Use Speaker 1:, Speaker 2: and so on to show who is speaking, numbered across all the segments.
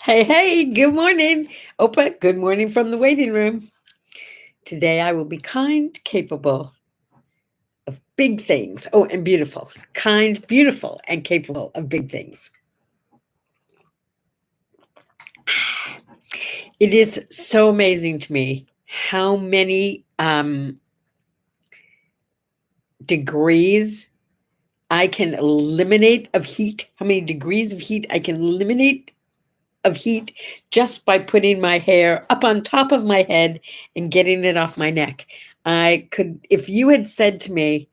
Speaker 1: Hey, hey, good morning. Opa, good morning from the waiting room. Today I will be kind, capable of big things. Oh, and beautiful. Kind, beautiful, and capable of big things. It is so amazing to me how many degrees I can eliminate of heat, how many degrees of heat I can eliminate of heat just by putting my hair up on top of my head and getting it off my neck. I could, if you had said to me,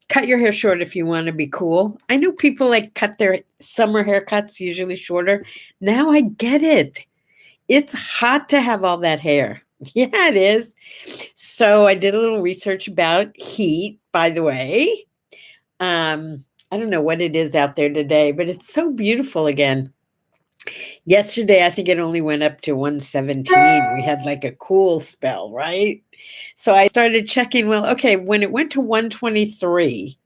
Speaker 1: cut your hair short if you want to be cool. I know people like cut their summer haircuts, usually shorter. Now I get it. It's hot to have all that hair. Yeah, it is. So I did a little research about heat, by the way. I don't know what it is out there today, but it's so beautiful again. Yesterday, I think it only went up to 117. We had like a cool spell, right? So I started checking, well, okay, when it went to 123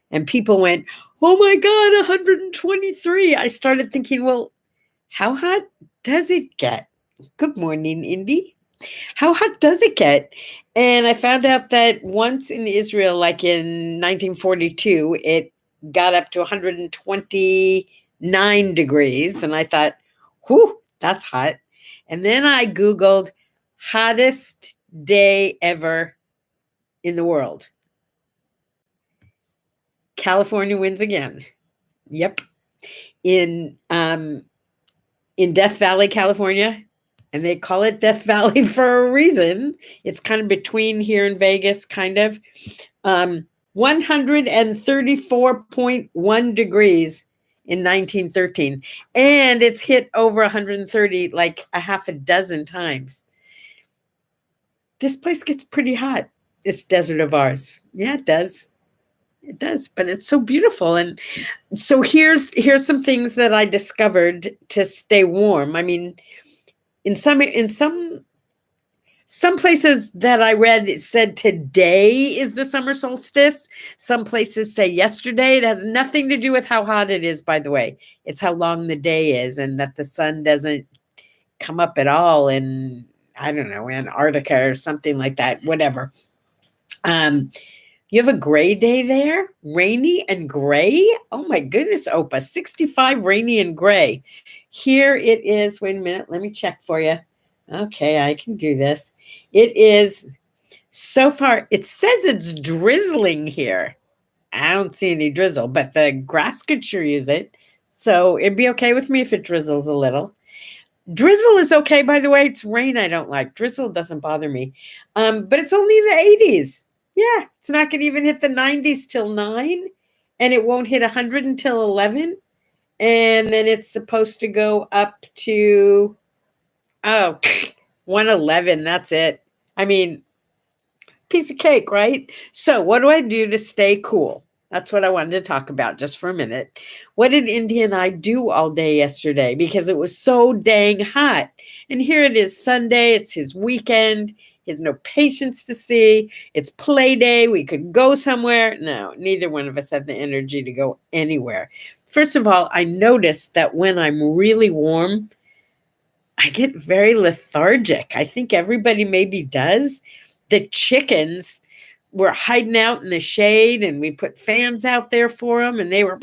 Speaker 1: and people went, oh my God, 123, I started thinking, well, how hot does it get? Good morning, Indy. How hot does it get? And I found out that once in Israel, like in 1942, it got up to 129 degrees. And I thought, whew, that's hot. And then I Googled hottest day ever in the world. California wins again. Yep. In Death Valley, California, and they call it Death Valley for a reason. It's kind of between here and Vegas, kind of. 134.1 degrees in 1913. And it's hit over 130 like a half a dozen times. This place gets pretty hot, this desert of ours. Yeah, it does. It does, but it's so beautiful. And so here's some things that I discovered to stay warm. I mean, in some places that I read, it said today is the summer solstice. Some places say yesterday. It has nothing to do with how hot it is, by the way. It's how long the day is, and that the sun doesn't come up at all in, I don't know, Antarctica or something like that, whatever. You have a gray day there? Rainy and gray? Oh my goodness, Opa. 65 rainy and gray. Here it is. Wait a minute. Let me check for you. Okay, I can do this. It is so far, it says it's drizzling here. I don't see any drizzle, but the grass could sure use it. So it'd be okay with me if it drizzles a little. Drizzle is okay, by the way. It's rain I don't like. Drizzle doesn't bother me. But it's only in the 80s. Yeah, it's not going to even hit the 90s till 9, and it won't hit 100 until 11. And then it's supposed to go up to, oh, 111. That's it. I mean, piece of cake, right? So, what do I do to stay cool? That's what I wanted to talk about just for a minute. What did Indy and I do all day yesterday? Because it was so dang hot. And here it is Sunday. It's his weekend. He has no patients to see. It's play day. We could go somewhere. No, neither one of us had the energy to go anywhere. First of all, I noticed that when I'm really warm, I get very lethargic. I think everybody maybe does. The chickens were hiding out in the shade, and we put fans out there for them, and they were,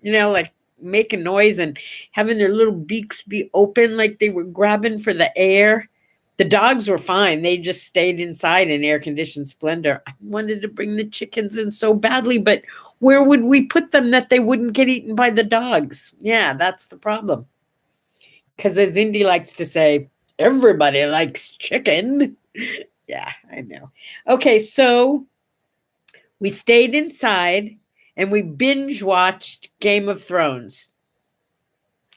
Speaker 1: like making noise and having their little beaks be open like they were grabbing for the air. The dogs were fine. They just stayed inside in air-conditioned splendor. I wanted to bring the chickens in so badly, but where would we put them that they wouldn't get eaten by the dogs? Yeah, that's the problem. Because as Indy likes to say, everybody likes chicken. Yeah, I know. Okay, so we stayed inside and we binge watched Game of Thrones.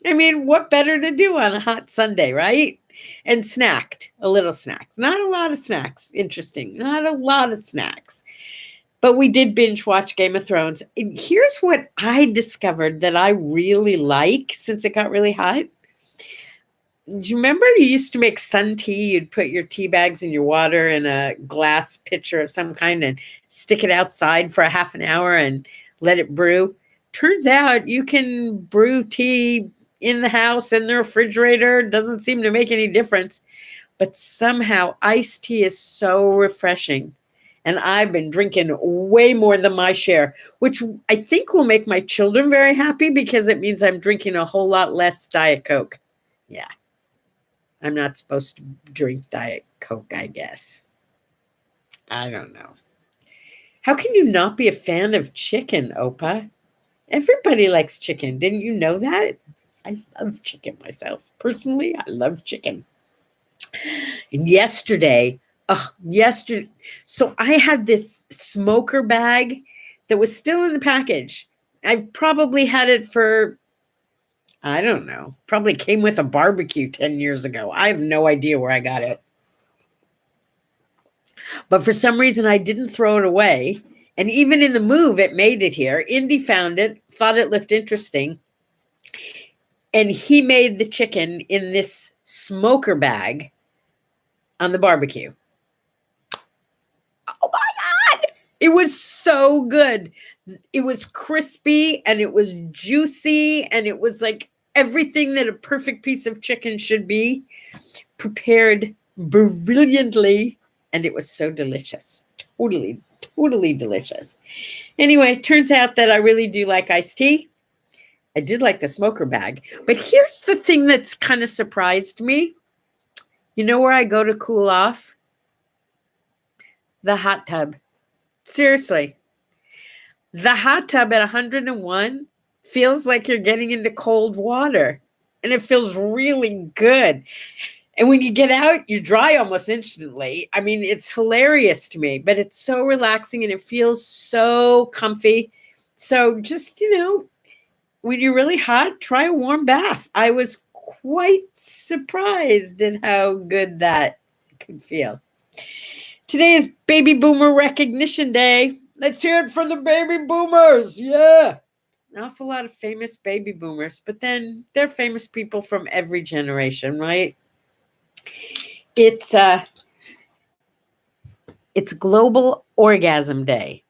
Speaker 1: I mean, what better to do on a hot Sunday, right? And snacked, a little snacks. Not a lot of snacks. Interesting. Not a lot of snacks. But we did binge watch Game of Thrones. And here's what I discovered that I really like since it got really hot. Do you remember you used to make sun tea? You'd put your tea bags and your water in a glass pitcher of some kind and stick it outside for a half an hour and let it brew. Turns out you can brew tea in the house, in the refrigerator. Doesn't seem to make any difference. But somehow iced tea is so refreshing. And I've been drinking way more than my share, which I think will make my children very happy because it means I'm drinking a whole lot less Diet Coke. Yeah. I'm not supposed to drink Diet Coke, I guess. I don't know. How can you not be a fan of chicken, Opa? Everybody likes chicken. Didn't you know that? I love chicken myself. Personally, I love chicken. And yesterday, so I had this smoker bag that was still in the package. I probably had it for, I don't know, probably came with a barbecue 10 years ago. I have no idea where I got it. But for some reason, I didn't throw it away. And even in the move, it made it here. Indy found it, thought it looked interesting. And he made the chicken in this smoker bag on the barbecue. Oh my God. It was so good. It was crispy and it was juicy and it was like everything that a perfect piece of chicken should be, prepared brilliantly. And it was so delicious. Totally, totally delicious. Anyway, turns out that I really do like iced tea. I did like the smoker bag. But here's the thing that's kind of surprised me. You know where I go to cool off? The hot tub. Seriously. The hot tub at 101 feels like you're getting into cold water. And it feels really good. And when you get out, you dry almost instantly. I mean, it's hilarious to me, but it's so relaxing and it feels so comfy. So just, when you're really hot, try a warm bath. I was quite surprised at how good that could feel. Today is Baby Boomer Recognition Day. Let's hear it for the baby boomers. Yeah. An awful lot of famous baby boomers, but then they're famous people from every generation, right? It's Global Orgasm Day.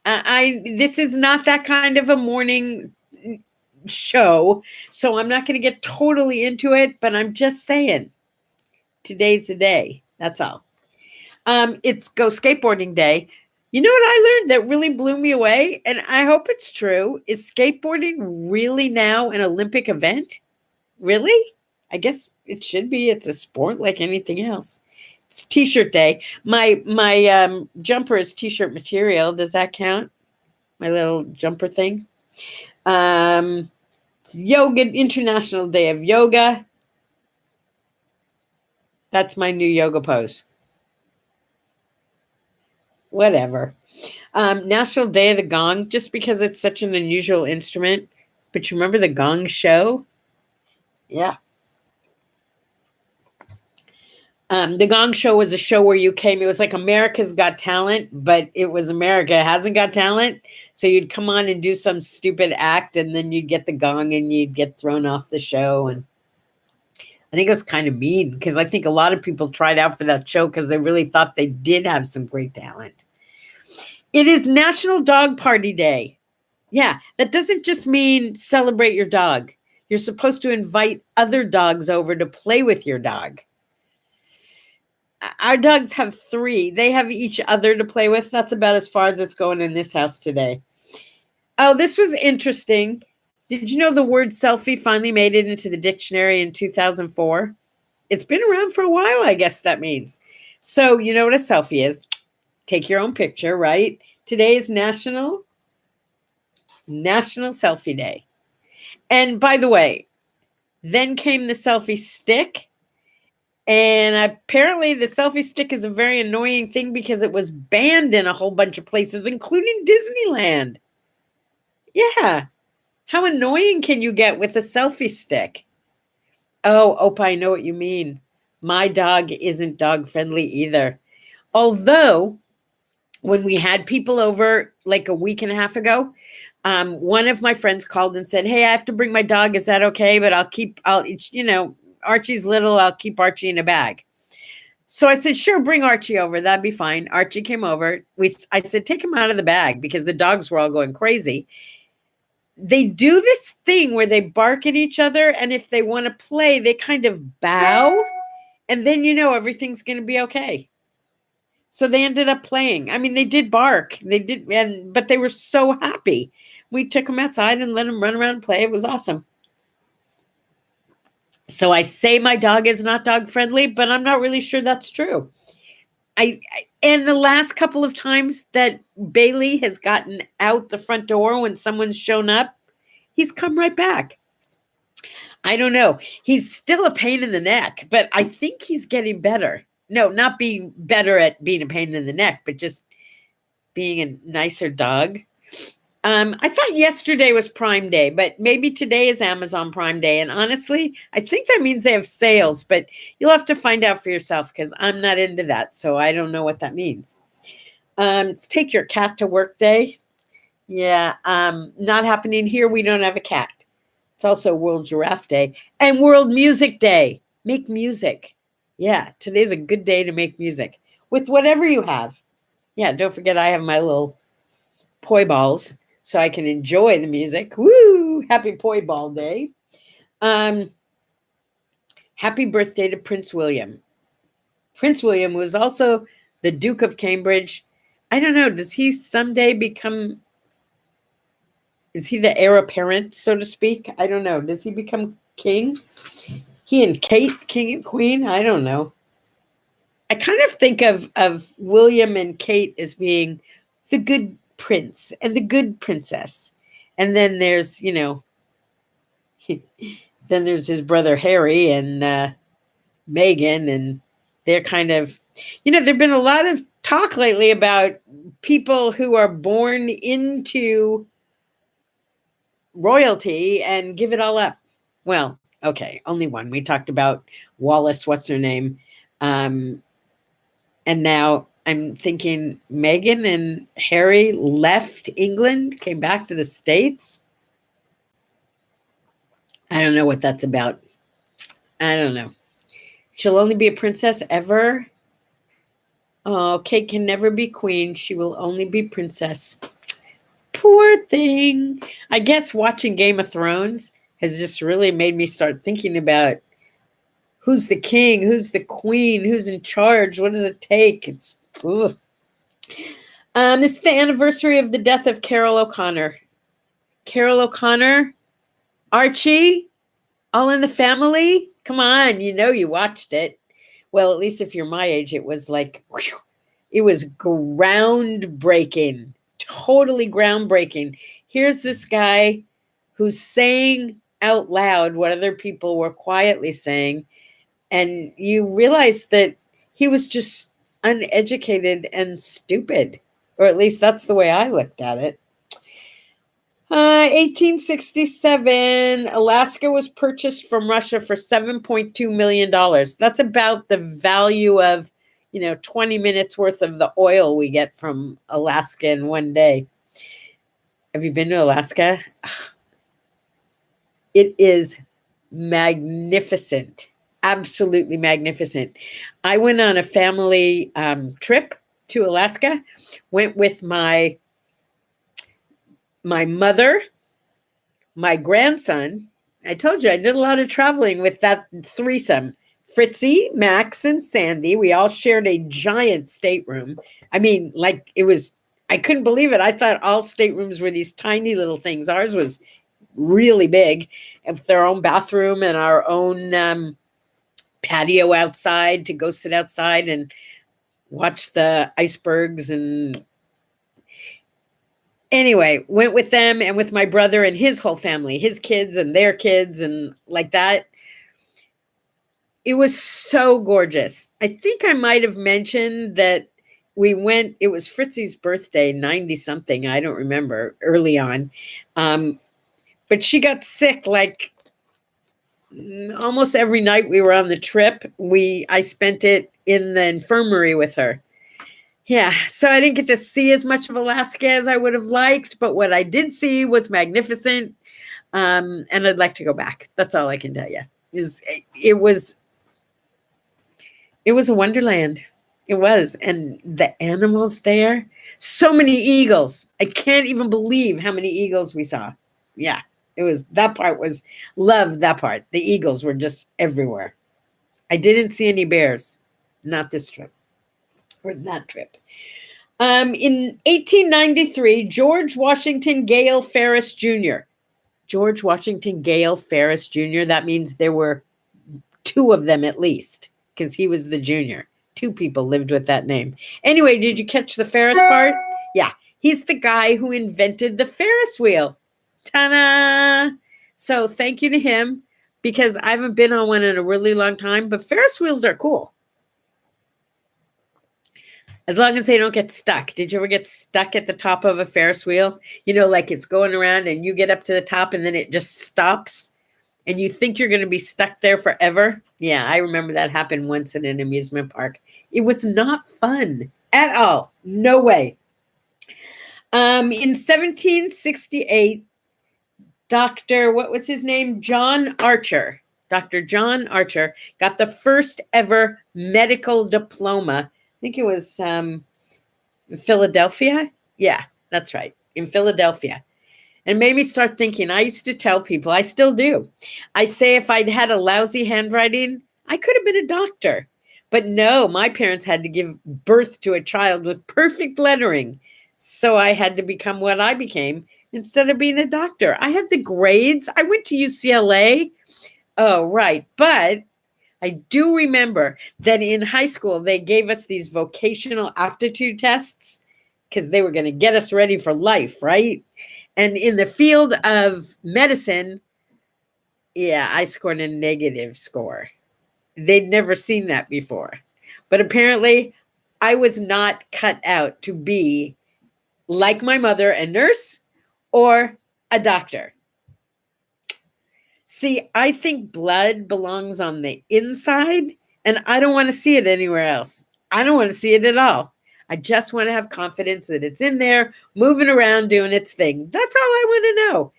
Speaker 1: This is not that kind of a morning show, so I'm not going to get totally into it, but I'm just saying today's the day. That's all. It's Go Skateboarding Day. You know what I learned that really blew me away, and I hope it's true, is skateboarding really now an Olympic event? Really? I guess it should be. It's a sport like anything else. It's T-shirt day. My jumper is T-shirt material. Does that count? My little jumper thing. It's Yoga International Day of Yoga. That's my new yoga pose. Whatever. National Day of the Gong, just because it's such an unusual instrument. But you remember the Gong Show? Yeah. The Gong Show was a show where you came, it was like America's Got Talent, but it was America Hasn't Got Talent. So you'd come on and do some stupid act, and then you'd get the gong and you'd get thrown off the show. And I think it was kind of mean because I think a lot of people tried out for that show because they really thought they did have some great talent. It is National Dog Party Day. Yeah, that doesn't just mean celebrate your dog. You're supposed to invite other dogs over to play with your dog. Our dogs have 3. They have each other to play with. That's about as far as it's going in this house today. Oh, this was interesting. Did you know the word selfie finally made it into the dictionary in 2004? It's been around for a while, I guess that means. So you know what a selfie is. Take your own picture, right? Today is National Selfie Day. And by the way, then came the selfie stick. And apparently the selfie stick is a very annoying thing because it was banned in a whole bunch of places, including Disneyland. Yeah. How annoying can you get with a selfie stick? Oh, Opa, I know what you mean. My dog isn't dog friendly either. Although, when we had people over like a week and a half ago, one of my friends called and said, hey, I have to bring my dog. Is that okay? But Archie's little, I'll keep Archie in a bag. So I said, sure, bring Archie over. That'd be fine. Archie came over. I said, take him out of the bag because the dogs were all going crazy. they do this thing where they bark at each other, and if they want to play, they kind of bow, and then everything's going to be okay. So they ended up playing. I mean, they did bark. They did, but they were so happy. We took them outside and let them run around and play. It was awesome. So I say my dog is not dog friendly, but I'm not really sure that's true. And the last couple of times that Bailey has gotten out the front door when someone's shown up, he's come right back. I don't know. He's still a pain in the neck, but I think he's getting better. No, not being better at being a pain in the neck, but just being a nicer dog. I thought yesterday was Prime Day, but maybe today is Amazon Prime Day. And honestly, I think that means they have sales, but you'll have to find out for yourself because I'm not into that. So I don't know what that means. It's Take Your Cat to Work Day. Yeah, not happening here. We don't have a cat. It's also World Giraffe Day and World Music Day. Make music. Yeah, today's a good day to make music with whatever you have. Yeah, don't forget I have my little poi balls so I can enjoy the music. Woo! Happy Poi Ball Day. Happy birthday to Prince William. Prince William was also the Duke of Cambridge. I don't know, does he someday become, is he the heir apparent, so to speak? I don't know. Does he become king? He and Kate, king and queen? I don't know. I kind of think of William and Kate as being the good prince and the good princess. And then there's, then there's his brother Harry and Meghan, and they're kind of, there've been a lot of talk lately about people who are born into royalty and give it all up. Well, okay, only one. We talked about Wallace, what's her name? And now I'm thinking Meghan and Harry left England, came back to the States. I don't know what that's about. I don't know. She'll only be a princess ever. Oh, Kate can never be queen. She will only be princess. Poor thing. I guess watching Game of Thrones has just really made me start thinking about who's the king, who's the queen, who's in charge, what does it take? It's ugh. This is the anniversary of the death of Carol O'Connor. Carol O'Connor, Archie, All in the Family. Come on, you watched it. Well, at least if you're my age, it was like, whew, it was groundbreaking, totally groundbreaking. Here's this guy who's saying out loud what other people were quietly saying. And you realize that he was just uneducated and stupid, or at least that's the way I looked at it. 1867, Alaska was purchased from Russia for $7.2 million. That's about the value of, 20 minutes worth of the oil we get from Alaska in one day. Have you been to Alaska? It is magnificent. Absolutely magnificent. I went on a family trip to Alaska, went with my mother, my grandson. I told you I did a lot of traveling with that threesome. Fritzy, Max, and Sandy. We all shared a giant stateroom. I mean, like I couldn't believe it. I thought all staterooms were these tiny little things. Ours was really big, with their own bathroom and our own patio outside to go sit outside and watch the icebergs. And anyway, went with them and with my brother and his whole family, his kids and their kids, and like that. It was so gorgeous. I think I might have mentioned that we went, it was Fritzy's birthday, 90 something, I don't remember, early on. But she got sick like almost every night we were on the trip. I spent it in the infirmary with her. Yeah, so I didn't get to see as much of Alaska as I would have liked, but what I did see was magnificent, and I'd like to go back. That's all I can tell you. It was a wonderland. It was, and the animals there, so many eagles. I can't even believe how many eagles we saw. Yeah, that part was loved that part. The eagles were just everywhere. I didn't see any bears, not this trip or that trip. In 1893, George Washington Gale Ferris Jr. George Washington Gale Ferris Jr. That means there were two of them at least, because he was the junior. Two people lived with that name. Anyway, did you catch the Ferris part? Yeah, he's the guy who invented the Ferris wheel. Ta-da! So thank you to him, because I haven't been on one in a really long time, but Ferris wheels are cool. As long as they don't get stuck. Did you ever get stuck at the top of a Ferris wheel? You know, like it's going around and you get up to the top and then it just stops and you think you're going to be stuck there forever? Yeah, I remember that happened once in an amusement park. It was not fun at all. No way. In 1768, what was his name? John Archer. Dr. John Archer got the first ever medical diploma. I think it was Philadelphia. Yeah, that's right. In Philadelphia. And it made me start thinking. I used to tell people, I still do. I say if I'd had a lousy handwriting, I could have been a doctor. But no, my parents had to give birth to a child with perfect lettering. So I had to become what I became instead of being a doctor. I had the grades. I went to UCLA. Oh, right. But I do remember that in high school, they gave us these vocational aptitude tests because they were going to get us ready for life, right? And in the field of medicine, yeah, I scored a negative score. They'd never seen that before. But apparently, I was not cut out to be like my mother, a nurse or a doctor. See, I think blood belongs on the inside, and I don't want to see it anywhere else. I don't want to see it at all. I just want to have confidence that it's in there, moving around, doing its thing. That's all I want to know.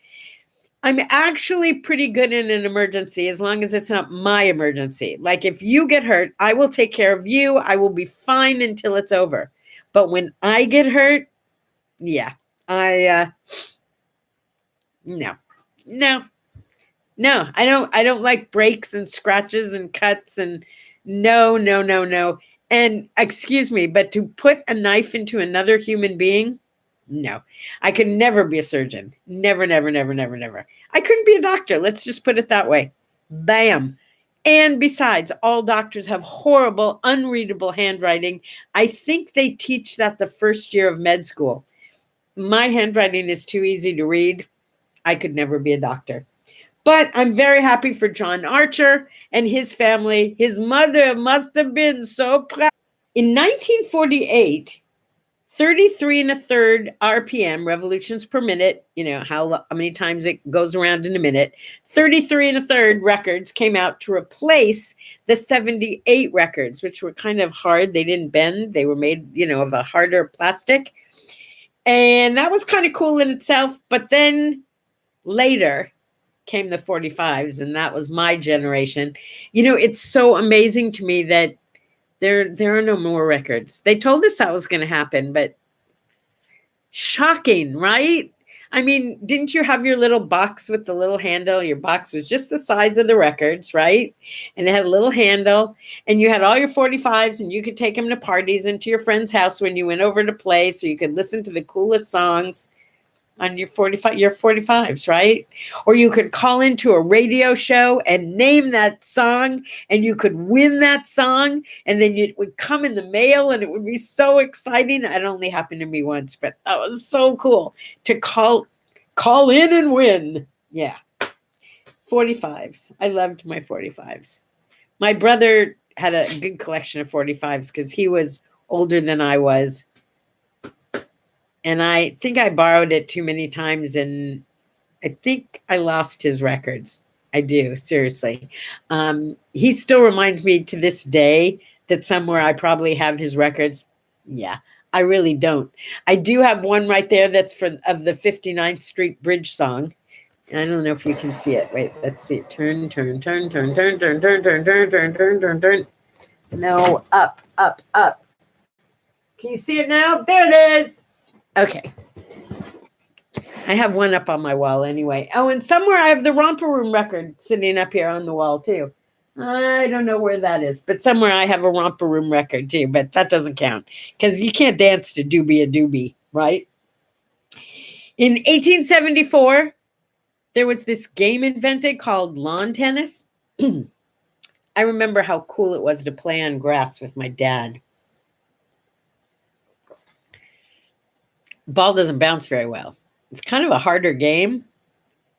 Speaker 1: I'm actually pretty good in an emergency as long as it's not my emergency. Like if you get hurt, I will take care of you. I will be fine until it's over. But when I get hurt, yeah, no. No, I don't like breaks and scratches and cuts and no. And excuse me, but to put a knife into another human being, no. I could never be a surgeon. Never. I couldn't be a doctor. Let's just put it that way. Bam. And besides, all doctors have horrible, unreadable handwriting. I think they teach that the first year of med school. My handwriting is too easy to read. I could never be a doctor. But I'm very happy for John Archer and his family. His mother must have been so proud. In 1948, 33 and a third RPM, revolutions per minute, you know, how many times it goes around in a minute, 33 and a third records came out to replace the 78 records, which were kind of hard. They didn't bend. They were made, you know, of a harder plastic. And that was kind of cool in itself. But then later came the 45s, and that was my generation. You know, it's so amazing to me that there are no more records. They told us that was going to happen, but shocking, right? I mean, didn't you have your little box with the little handle? Your box was just the size of the records, right? And it had a little handle, and you had all your 45s, and you could take them to parties and to your friend's house when you went over to play, so you could listen to the coolest songs on your 45s, right? Or you could call into a radio show and name that song, and you could win that song, and then it would come in the mail, and it would be so exciting. It only happened to me once, but that was so cool to call in and win. Yeah. 45s. I loved my 45s. My brother had a good collection of 45s because he was older than I was. And I think I borrowed it too many times, and I think I lost his records. I do, seriously. He still reminds me to this day that somewhere I probably have his records. Yeah, I really don't. I do have one right there that's of the 59th Street Bridge song. I don't know if we can see it. Wait, let's see it. Turn. No, up. Can you see it now? There it is. Okay. I have one up on my wall anyway. Oh, and somewhere I have the romper room record sitting up here on the wall too. I don't know where that is, but somewhere I have a romper room record too, but that doesn't count because you can't dance to Doobie a Doobie, right? In 1874, there was this game invented called lawn tennis. I remember how cool it was to play on grass with my dad. Ball doesn't bounce very well. It's kind of a harder game,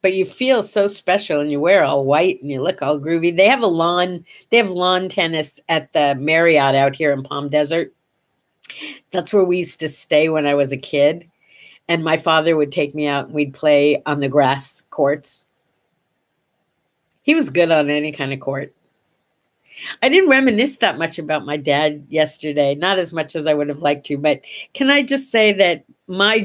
Speaker 1: but you feel so special and you wear all white and you look all groovy. They have lawn tennis at the Marriott out here in Palm Desert. That's where we used to stay when I was a kid. And my father would take me out and we'd play on the grass courts. He was good on any kind of court. I didn't reminisce that much about my dad yesterday, not as much as I would have liked to, but can I just say that my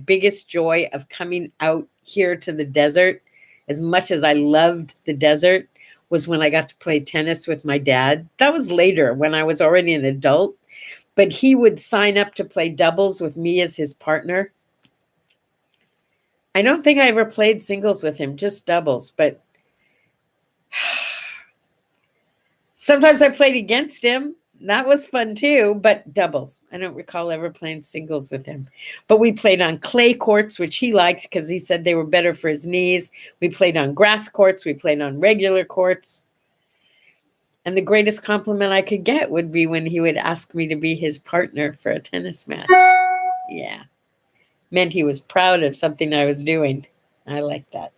Speaker 1: biggest joy of coming out here to the desert, as much as I loved the desert, was when I got to play tennis with my dad. That was later when I was already an adult, but he would sign up to play doubles with me as his partner. I don't think I ever played singles with him, just doubles, but sometimes I played against him. That was fun too, but doubles. I don't recall ever playing singles with him. But we played on clay courts, which he liked because he said they were better for his knees. We played on grass courts. We played on regular courts. And the greatest compliment I could get would be when he would ask me to be his partner for a tennis match. Yeah. Meant he was proud of something I was doing. I like that.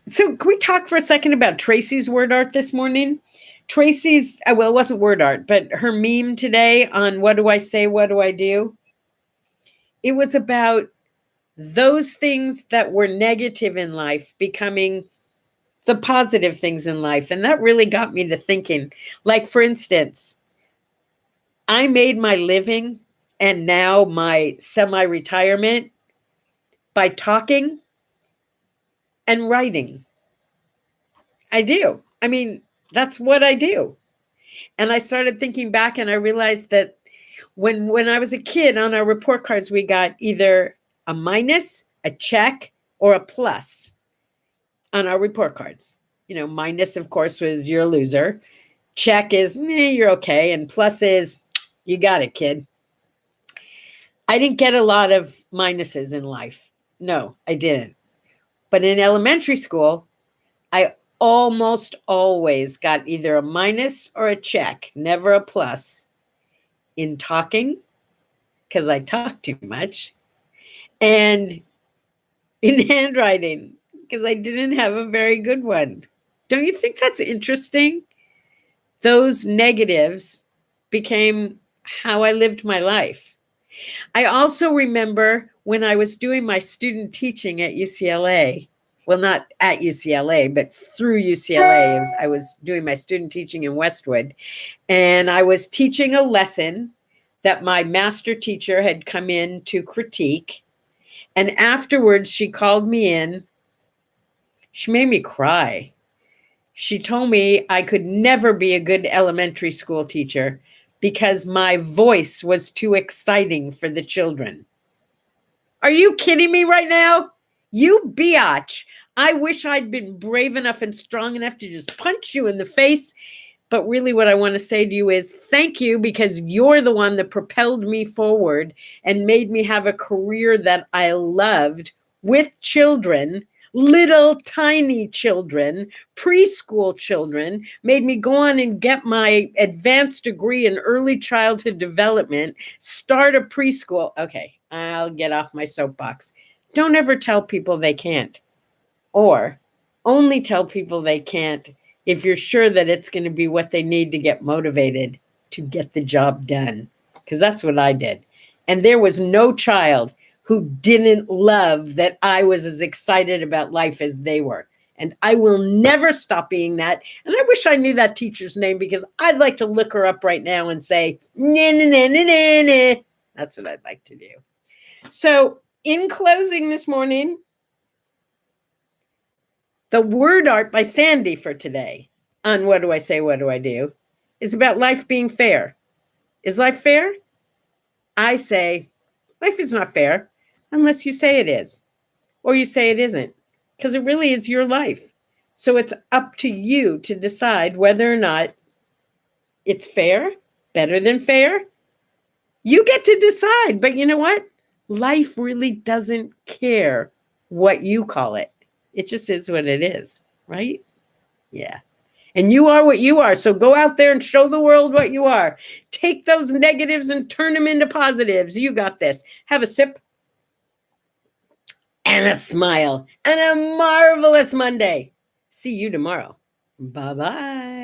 Speaker 1: So can we talk for a second about Tracy's word art this morning? Tracy's, well, it wasn't word art, but her meme today on what do I say, what do I do? It was about those things that were negative in life becoming the positive things in life. And that really got me to thinking. Like, for instance, I made my living and now my semi-retirement by talking and writing. I do. I mean, that's what I do. And I started thinking back and I realized that when I was a kid, on our report cards, we got either a minus, a check, or a plus on our report cards. You know, minus, of course, was you're a loser. Check is, you're okay. And plus is, you got it, kid. I didn't get a lot of minuses in life. No, I didn't. But in elementary school, I almost always got either a minus or a check, never a plus, in talking, because I talk too much, and in handwriting, because I didn't have a very good one. Don't you think that's interesting? Those negatives became how I lived my life. I also remember when I was doing my student teaching at UCLA, well, not at UCLA, but through UCLA, I was doing my student teaching in Westwood, and I was teaching a lesson that my master teacher had come in to critique. And afterwards, she called me in. She made me cry. She told me I could never be a good elementary school teacher because my voice was too exciting for the children. Are you kidding me right now? You biatch. I wish I'd been brave enough and strong enough to just punch you in the face. But really what I want to say to you is thank you, because you're the one that propelled me forward and made me have a career that I loved with children, little tiny children, preschool children, made me go on and get my advanced degree in early childhood development, start a preschool. Okay, I'll get off my soapbox. Don't ever tell people they can't, or only tell people they can't if you're sure that it's going to be what they need to get motivated to get the job done. Because that's what I did. And there was no child who didn't love that I was as excited about life as they were. And I will never stop being that. And I wish I knew that teacher's name, because I'd like to look her up right now and say, nah, nah, nah, nah, nah, nah. That's what I'd like to do. So in closing this morning, the word art by Sandye for today on What Do I Say, What Do I Do is about life being fair. Is life fair? I say life is not fair. unless you say it is, or you say it isn't, because it really is your life. So it's up to you to decide whether or not it's fair, better than fair. You get to decide, but you know what? Life really doesn't care what you call it. It just is what it is, right? Yeah. And you are what you are. So go out there and show the world what you are. Take those negatives and turn them into positives. You got this. Have a sip and a smile and a marvelous Monday. See you tomorrow. Bye-bye.